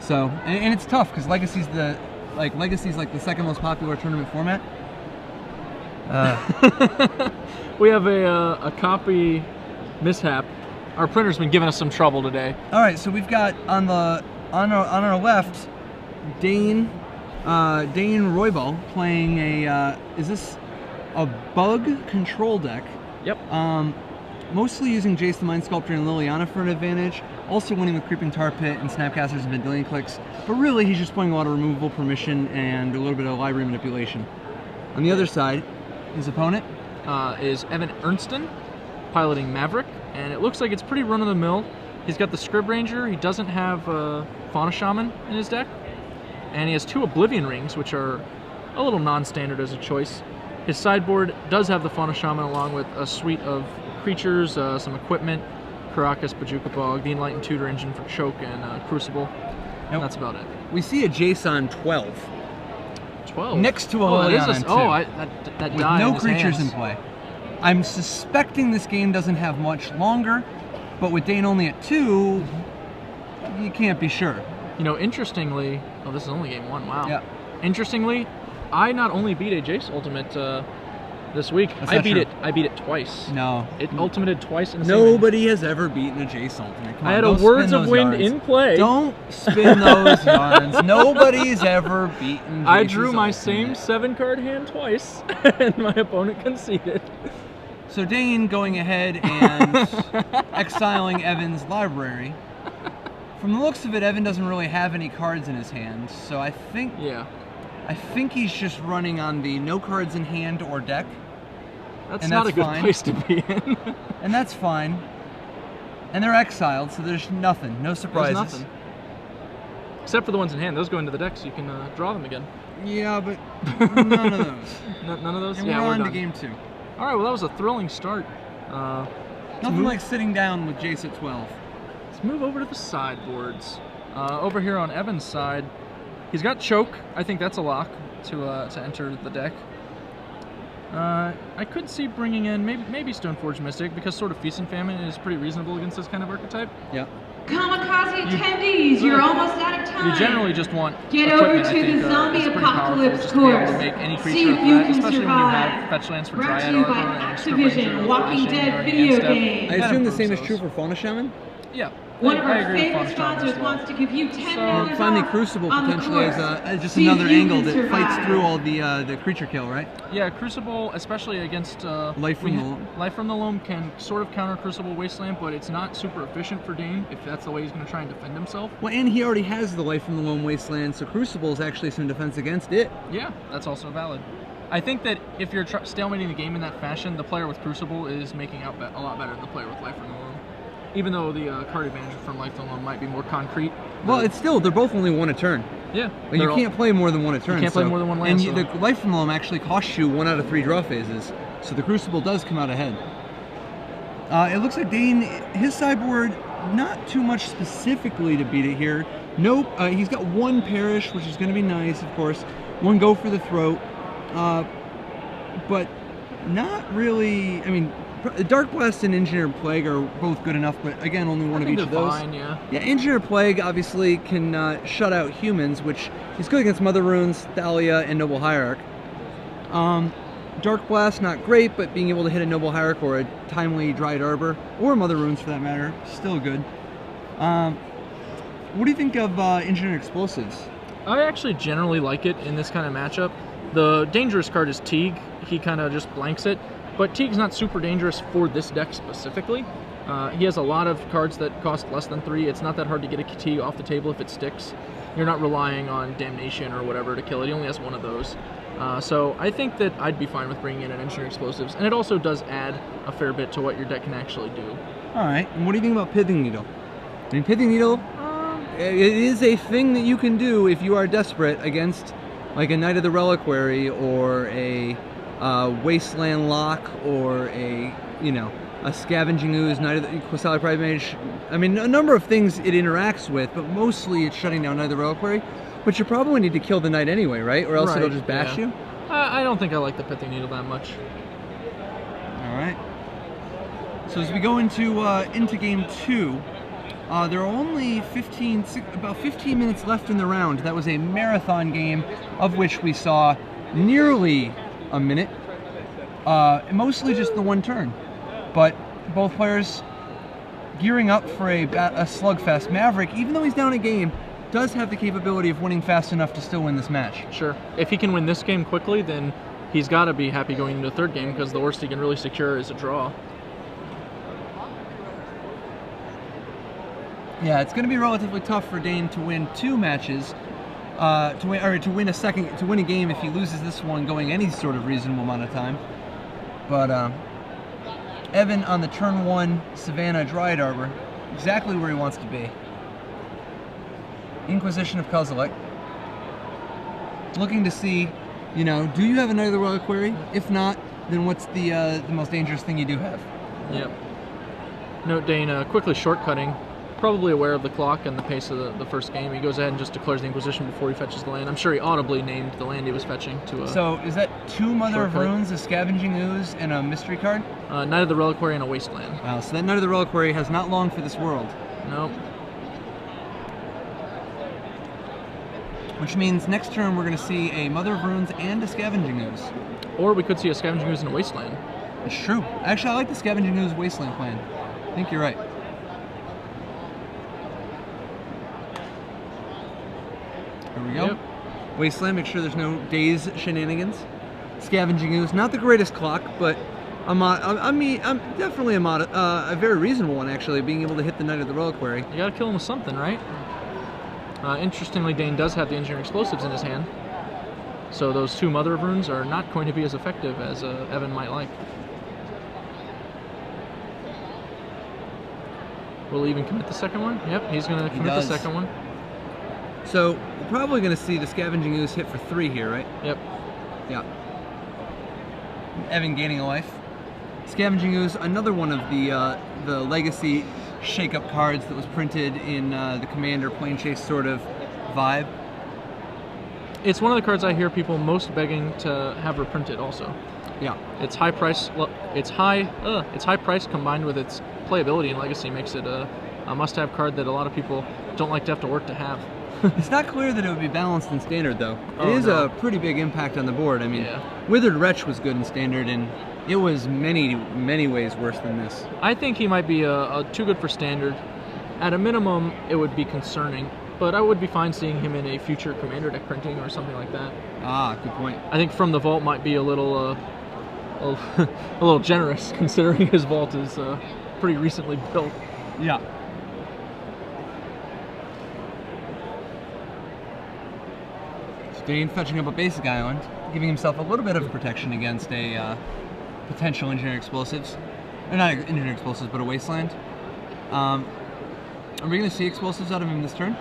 So, and it's tough because Legacy's like the second most popular tournament format. We have a copy mishap. Our printer's been giving us some trouble today. All right, so we've got on our left, Dane Roybal playing is this a bug control deck? Yep. Mostly using Jace the Mind Sculptor and Liliana for an advantage. Also winning with Creeping Tar Pit and Snapcasters and Vendilion Clicks. But really, he's just playing a lot of removable permission and a little bit of library manipulation. On the other side, his opponent is Evan Ernstson, piloting Maverick, and it looks like it's pretty run-of-the-mill. He's got the Scrib Ranger. He doesn't have Fauna Shaman in his deck, and he has 2 Oblivion Rings, which are a little non-standard as a choice. His sideboard does have the Fauna Shaman along with a suite of creatures, some equipment, Karakas, Bajuka Bog, the Enlightened Tutor Engine for Choke, and Crucible. And that's about it. We see a Jace on 12. 12? Next to a Liliana on 2. That with die no in his creatures hands. in play. I'm suspecting this game doesn't have much longer, but with Dane only at 2, you can't be sure. You know, interestingly, oh, this is only game 1, wow. Yeah. Interestingly, I not only beat a Jace Ultimate this week, I beat it twice. No. It ultimated twice in the same Nobody has ever beaten a Jace Ultimate. Come on, I had a don't Words spin of those Wind yarns. in play. Don't spin those yarns. Nobody's ever beaten Jace's I drew my Ultimate. same 7-card hand twice, and my opponent conceded. So Dane going ahead and exiling Evan's library. From the looks of it, Evan doesn't really have any cards in his hand, so I think he's just running on the no cards in hand or deck. That's not a good place to be in. And that's fine. And they're exiled, so there's nothing, no surprises. There's nothing. Except for the ones in hand. Those go into the deck so you can draw them again. Yeah, but none of those. None of those? And yeah, we're on to done. game 2. All right, well, that was a thrilling start. Nothing like sitting down with Jace at 12. Let's move over to the sideboards. Over here on Evan's side, he's got Choke. I think that's a lock to enter the deck. I could see bringing in maybe Stoneforge Mystic, because sort of Feast and Famine is pretty reasonable against this kind of archetype. Yeah. Kamikaze attendees, you're almost out of time. You generally just want Get over equipment, to the zombie it's pretty powerful apocalypse just to be able course. to make any See creature if of you that, can especially when you survive. have fetch lands for Brought Dryad to you by Arbor and Scrib Ranger Activision, or Walking Flash Dead or video Instep. game. I That assume the improves same is those. true for Fauna Shaman? Yeah. One of I our agree with favorite Fauna Shaman as sponsors well. wants to give you $10 So finally Crucible on the potentially course. as just See if another you angle can that fights survive. through all the creature kill, right? Yeah, Crucible, especially against Life from the Loam. Life from the Loam can sort of counter Crucible Wasteland, but it's not super efficient for Dane if that's the way he's going to try and defend himself. Well, and he already has the Life from the Loam Wasteland, so Crucible is actually some defense against it. Yeah, that's also valid. I think that if you're stalemating the game in that fashion, the player with Crucible is making out a lot better than the player with Life from the Loam. Even though the card advantage from Life from the Loam might be more concrete. Well, it's still, they're both only 1 a turn. Yeah. Like, you can't play more than 1 a turn. You can't play more than 1 land. And the Life from the Loam actually costs you 1 out of 3 draw phases, so the Crucible does come out ahead. It looks like Dane, his sideboard, not too much specifically to beat it here. Nope, he's got 1 Perish, which is going to be nice, of course. 1 Go for the Throat. But not really, I mean, Dark Blast and Engineered Plague are both good enough, but again, only one of each of those. Fine, yeah. Yeah, Engineered Plague obviously can shut out humans, which is good against Mother Runes, Thalia, and Noble Hierarch. Dark Blast, not great, but being able to hit a Noble Hierarch or a timely Dryad Arbor, or Mother Runes for that matter, still good. What do you think of Engineered Explosives? I actually generally like it in this kind of matchup. The dangerous card is Teague. He kind of just blanks it. But Teague's not super dangerous for this deck specifically. He has a lot of cards that cost less than 3. It's not that hard to get a Teague off the table if it sticks. You're not relying on Damnation or whatever to kill it. He only has 1 of those. So I think that I'd be fine with bringing in an Engineered Explosives. And it also does add a fair bit to what your deck can actually do. Alright, and what do you think about Pithing Needle? I mean, Pithing Needle, it is a thing that you can do if you are desperate against like a Knight of the Reliquary or a Wasteland Lock or a Scavenging Ooze, Knight of the Quasali Pride Mage. I mean, a number of things it interacts with, but mostly it's shutting down Knight of the Reliquary. But you probably need to kill the Knight anyway, right? Or else it'll just bash you? I don't think I like the Pithing Needle that much. Alright. So as we go into game 2, There are only about 15 minutes left in the round. That was a marathon game, of which we saw nearly a minute. Mostly just the one turn. But both players gearing up for a slugfest. Maverick, even though he's down a game, does have the capability of winning fast enough to still win this match. Sure. If he can win this game quickly, then he's got to be happy going into the third game, because the worst he can really secure is a draw. Yeah, it's going to be relatively tough for Dane to win 2 matches, to win a game if he loses this one going any sort of reasonable amount of time. But Evan on the turn 1 Savannah Dryad Arbor, exactly where he wants to be. Inquisition of Kozilek. Looking to see, you know, do you have another reliquary? If not, then what's the most dangerous thing you do have? Yep. Note Dane quickly shortcutting, probably aware of the clock and the pace of the first game. He goes ahead and just declares the Inquisition before he fetches the land. I'm sure he audibly named the land he was fetching to a... So, is that 2 Mother of shortcut. Runes, a Scavenging Ooze, and a Mystery card? Knight of the Reliquary and a Wasteland. Wow, so that Knight of the Reliquary has not long for this world. Nope. Which means next turn we're going to see a Mother of Runes and a Scavenging Ooze. Or we could see a Scavenging Ooze and a Wasteland. It's true. Actually, I like the Scavenging Ooze Wasteland plan. I think you're right. Here we go. Yep. Wasteland, make sure there's no Daze shenanigans. Scavenging Ooze, not the greatest clock, but I'm definitely a very reasonable one, actually, being able to hit the Knight of the Reliquary. You gotta kill him with something, right? Interestingly, Dane does have the Engineering Explosives in his hand, so those 2 Mother of Runes are not going to be as effective as Evan might like. Will he even commit the second one? Yep, he's going to commit the second one. So, we're probably going to see the Scavenging Ooze hit for 3 here, right? Yep. Yeah. Evan gaining a life. Scavenging Ooze, another one of the legacy shake-up cards that was printed in the Commander Plane Chase sort of vibe. It's one of the cards I hear people most begging to have reprinted also. Yeah. Its high price, its high price combined with its playability and legacy makes it a must-have card that a lot of people don't like to have to work to have. It's not clear that it would be balanced in Standard, though. It is a pretty big impact on the board. I mean, Withered Wretch was good in Standard, and it was many ways worse than this. I think he might be too good for Standard. At a minimum, it would be concerning, but I would be fine seeing him in a future Commander deck printing or something like that. Ah, good point. I think From the Vault might be a little generous, considering his vault is pretty recently built. Yeah. Dane fetching up a basic island, giving himself a little bit of protection against a potential Engineering Explosives. Or not Engineering Explosives, but a Wasteland. Are we going to see Explosives out of him this turn?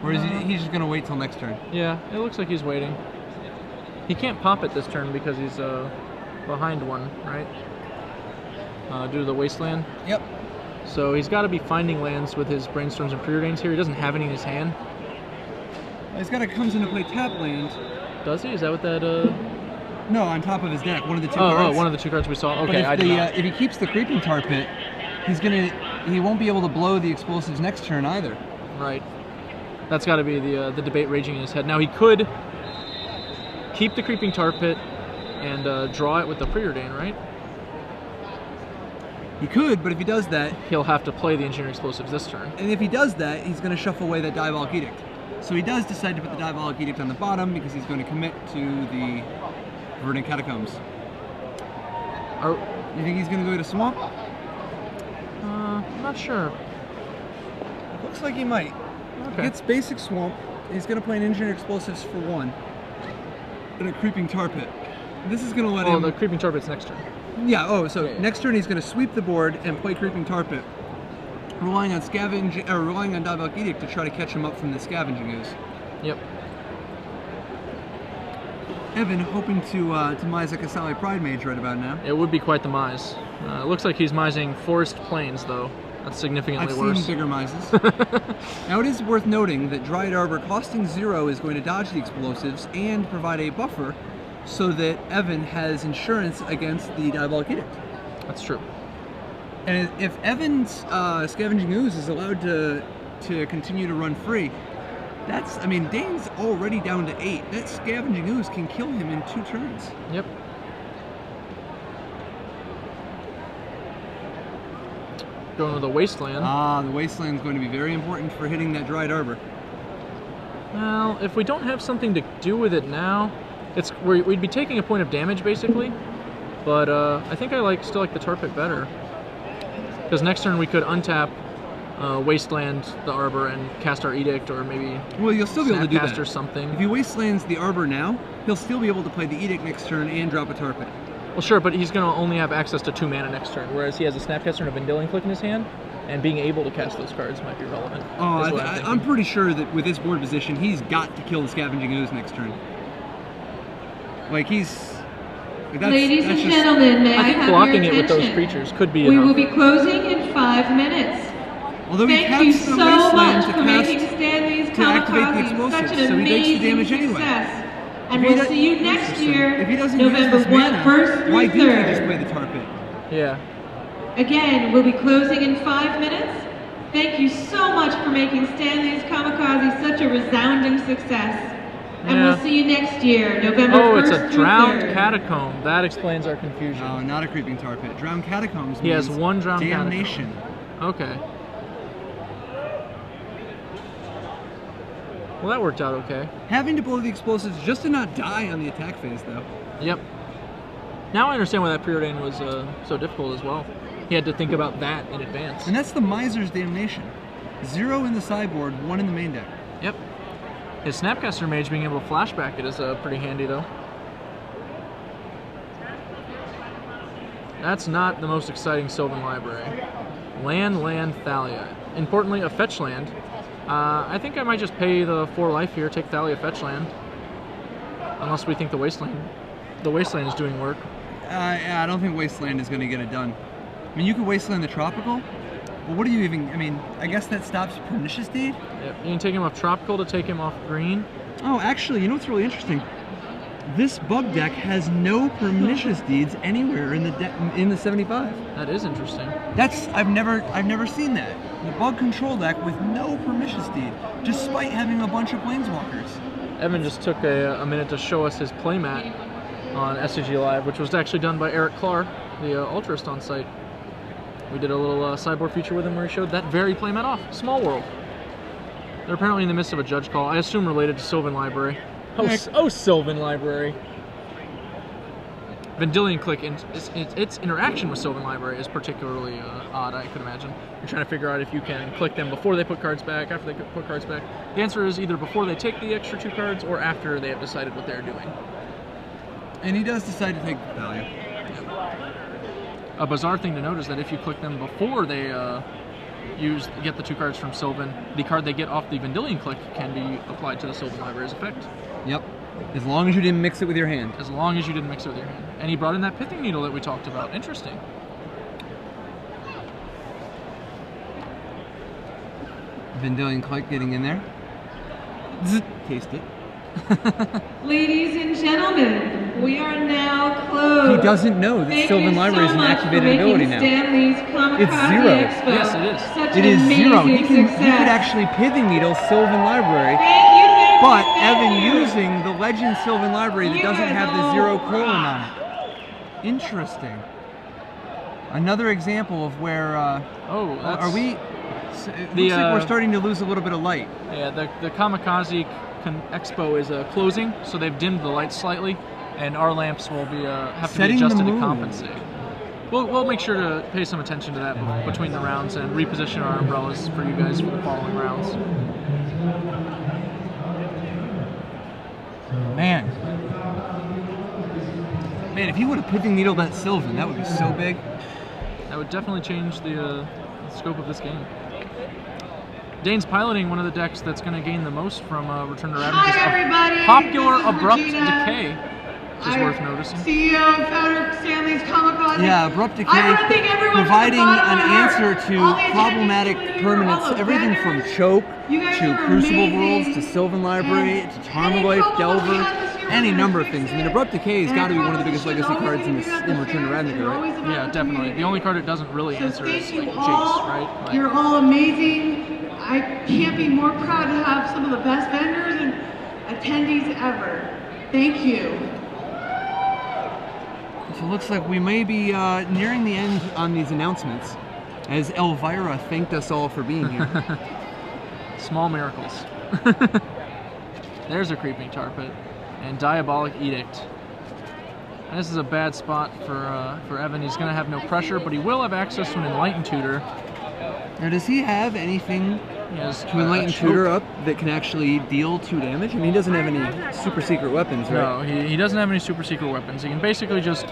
Or is he's just going to wait till next turn? Yeah, it looks like he's waiting. He can't pop it this turn because he's behind one, right? Due to the Wasteland? Yep. So he's got to be finding lands with his Brainstorms and Preordains here. He doesn't have any in his hand. He's got to comes into play tap land. Does he? Is that what that? No, on top of his deck, one of the 2 cards. Oh, one of the 2 cards we saw. Okay, but if he keeps the Creeping Tar Pit, he won't be able to blow the Explosives next turn either. Right. That's got to be the debate raging in his head. Now he could keep the Creeping Tar Pit and draw it with the Preordain, right? He could, but if he does that, he'll have to play the Engineering Explosives this turn. And if he does that, he's going to shuffle away that Diabolic Edict. So he does decide to put the Diabolic Edict on the bottom because he's going to commit to the Verdant Catacombs. You think he's going to go to Swamp? I'm not sure. Looks like he might. Okay. He gets basic Swamp. He's going to play an Engineering Explosives for 1. And a Creeping Tar Pit. This is going to let him... Oh, the Creeping Tar Pit's next turn. Yeah, next turn he's going to sweep the board and play Creeping Tar Pit, relying on Diabolic Edict to try to catch him up from the Scavenging Ooze. Yep. Evan hoping to mise a Casale Pride Mage right about now. It would be quite the mise. It looks like he's mising Forest Plains, though. That's significantly worse. I've seen bigger mises. Now it is worth noting that Dryad Arbor costing 0 is going to dodge the Explosives and provide a buffer so that Evan has insurance against the Diabolic Edict. That's true. And if Evan's Scavenging Ooze is allowed to continue to run free, that's, I mean, Dane's already down to 8. That Scavenging Ooze can kill him in 2 turns. Yep. Going with the Wasteland. The Wasteland is going to be very important for hitting that Dried Arbor. Well, if we don't have something to do with it now, we'd be taking a point of damage basically. But I think I still like the Tar Pit better, because next turn we could untap Wasteland the Arbor and cast our Edict, or maybe you'll still be able to do that or something. If he Wastelands the Arbor now, he'll still be able to play the Edict next turn and drop a Tar Pit. Well, sure, but he's going to only have access to 2 mana next turn, whereas he has a Snapcaster and a Vendilion Click in his hand, and being able to cast those cards might be relevant. Oh, I'm pretty sure that with his board position, he's got to kill the Scavenging Ooze next turn. Ladies and gentlemen, may I think have blocking your it with those attention? creatures could be We enough. will be closing in 5 minutes. Although Thank you so much for making to Stanley's activate the Kamikaze such explosives, an so he takes the amazing damage anyway. success. And If he we'll see you next year, If he doesn't November use this mana, 1st why through didn't he just 3rd. play the Tar Pit? Yeah. Again, we'll be closing in 5 minutes. Thank you so much for making Stanley's Kamikaze such a resounding success. And we'll see you next year, November 1st it's a through Drowned 3rd. Catacomb. That explains our confusion. Oh, not a Creeping Tar Pit. Drowned Catacombs He has means 1 Drowned Damnation. Catacomb. Okay. Well, that worked out okay. Having to blow the explosives just to not die on the attack phase, though. Yep. Now I understand why that preordain was so difficult as well. He had to think about that in advance. And that's the Miser's Damnation. 0 in the sideboard, 1 in the main deck. Yep. His Snapcaster Mage being able to flashback it is pretty handy, though. That's not the most exciting Sylvan Library. Land, Thalia. Importantly, a fetch land. I think I might just pay the 4 life here, take Thalia fetch land. Unless we think the Wasteland is doing work. Yeah, I don't think Wasteland is going to get it done. I mean, you could Wasteland the Tropical, but what do you even... I mean, I guess that stops Pernicious Deed? Yep. You can take him off Tropical to take him off green. Oh, actually, you know what's really interesting? This bug deck has no Pernicious Deeds anywhere in the 75. That is interesting. I've never seen that. The bug control deck with no Pernicious Deed, despite having a bunch of Planeswalkers. Evan just took a minute to show us his playmat on SCGLA, which was actually done by Eric Clark, the Ernstson site. We did a little sideboard feature with him where he showed that very playmat off. Small World. They're apparently in the midst of a judge call, I assume related to Sylvan Library. Oh, Sylvan Library. Vendilion Click, its interaction with Sylvan Library is particularly odd, I could imagine. You're trying to figure out if you can click them before they put cards back, after they put cards back. The answer is either before they take the extra 2 cards or after they have decided what they're doing. And he does decide to take the value. A bizarre thing to note is that if you click them before they get the 2 cards from Sylvan, the card they get off the Vendilion Click can be applied to the Sylvan Library's effect. Yep. As long as you didn't mix it with your hand. As long as you didn't mix it with your hand. And he brought in that Pithing Needle that we talked about. Interesting. Vendilion Click getting in there. Taste it. Ladies and gentlemen, we are now closed. He doesn't know that Sylvan Library is an activated ability now. Stanley's Kamikaze It's 0. Expo Yes, it is. such It an is 0. amazing He could success. actually Pithing Needle Sylvan Library, Thank but you, Evan thank you. using the Legend Sylvan Library that You doesn't guys have the all 0 colon rock. on it. Interesting. Another example of where Oh, that's... are we? It looks like we're starting to lose a little bit of light. Yeah, the Kamikaze Expo is closing, so they've dimmed the lights slightly, and our lamps will be have to be Setting the adjusted to mood. compensate. We'll make sure to pay some attention to that between the rounds and reposition our umbrellas for you guys for the following rounds. Man, if he would have Pithing Needle that Sylvan, that would be so big. That would definitely change the scope of this game. Dane's piloting one of the decks that's going to gain the most from Return to Ravage. Hi, everybody. Popular This is Abrupt Regina. Decay is worth noticing. CEO and founder of Stanley's Kamikaze. Yeah, Abrupt Decay, I want to thank everyone providing from the bottom an of my heart. answer to All the attendees, problematic including permanents, all the everything from vendors. Choke You guys to are Crucible amazing. Worlds to Sylvan Library And to any Tarmogoyf, trouble that we Delver. had this year, any number of things. I mean, Abrupt Decay has got to be one of the biggest legacy cards in Return to Ravnica, right? Yeah, definitely. The only card it doesn't really answer is like Jace, right? Like, You're all amazing. I can't be more proud to have some of the best vendors and attendees ever. Thank you. So it looks like we may be nearing the end on these announcements, as Elvira thanked us all for being here. Small miracles. There's a Creeping Tar Pit and Diabolic Edict. And this is a bad spot for Evan. He's going to have no pressure, but he will have access to an Enlightened Tutor. Now, does he have anything He has to Enlightened Tutor up that can actually deal 2 damage? I mean, he doesn't have any super secret weapons, right? No, he doesn't have any super secret weapons. He can basically just...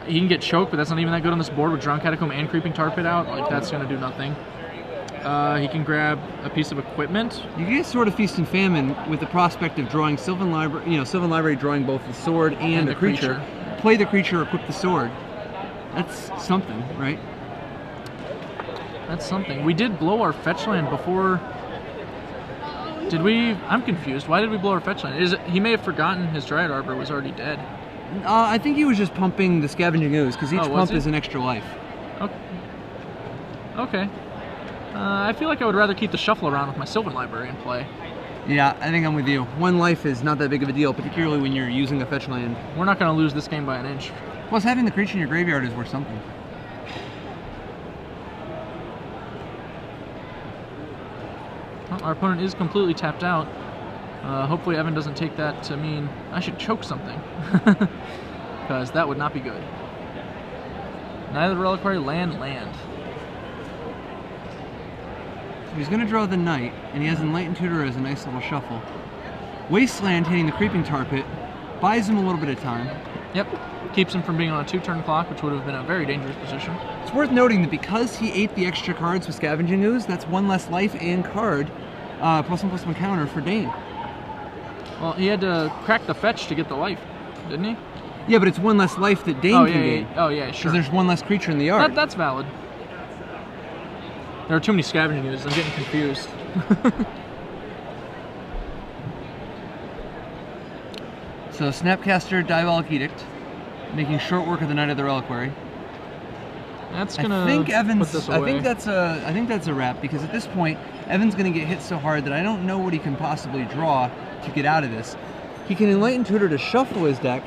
He can get choked, but that's not even that good on this board with Drowned Catacomb and Creeping Tar Pit out. Like, that's going to do nothing. He can grab a piece of equipment. You get sort of feast and famine with the prospect of drawing Sylvan Library, Sylvan Library drawing both the sword and a creature. Play the creature, equip the sword. That's something, right? That's something. We did blow our fetch land before. Did we? I'm confused. Why did we blow our fetch land? He may have forgotten his Dryad Arbor was already dead. I think he was just pumping the Scavenging Ooze, because each pump is an extra life. Okay. I feel like I would rather keep the Shuffle around with my Sylvan Library in play. Yeah, I think I'm with you. 1 life is not that big of a deal, particularly when you're using a fetch land. We're not going to lose this game by an inch. Plus, having the creature in your graveyard is worth something. Well, our opponent is completely tapped out. Hopefully Evan doesn't take that to mean I should choke something. Because that would not be good. Neither Reliquary, land. He's going to draw the Knight, and he has Enlightened Tutor as a nice little shuffle. Wasteland hitting the Creeping Tar Pit buys him a little bit of time. Yep. Keeps him from being on a 2-turn clock, which would have been a very dangerous position. It's worth noting that because he ate the extra cards with Scavenging Ooze, that's 1 less life and card, +1/+1 counter for Dane. Well, he had to crack the fetch to get the life, didn't he? Yeah, but it's 1 less life that Dane can gain. Oh, yeah, sure. Because there's 1 less creature in the yard. That's valid. There are too many Scavenging Oozes. I'm getting confused. So Snapcaster, Diabolic Edict, making short work of the Knight of the Reliquary. That's gonna. I think Evan's. Put this away. I think that's a wrap, because at this point Evan's gonna get hit so hard that I don't know what he can possibly draw to get out of this. He can Enlighten Tutor to shuffle his deck,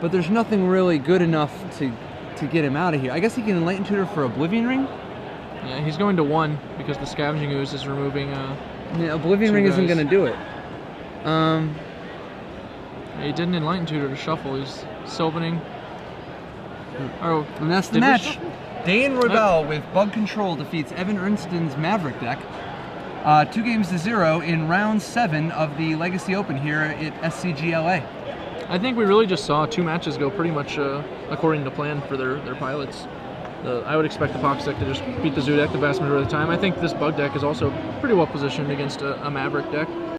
but there's nothing really good enough to get him out of here. I guess he can Enlighten Tutor for Oblivion Ring. Yeah, he's going to 1 because the Scavenging Ooze is removing. Yeah, Oblivion Ring isn't gonna do it. He didn't Enlighten Tutor to shuffle. He's Sylvaning. Oh, and that's the match. Dane Roybal with Bug Control defeats Evan Ernston's Maverick deck. 2-0 in round 7 of the Legacy Open here at SCGLA. I think we really just saw 2 matches go pretty much according to plan for their pilots. I would expect the Pox deck to just beat the Zoo deck the vast majority of the time. I think this Bug deck is also pretty well positioned against a Maverick deck.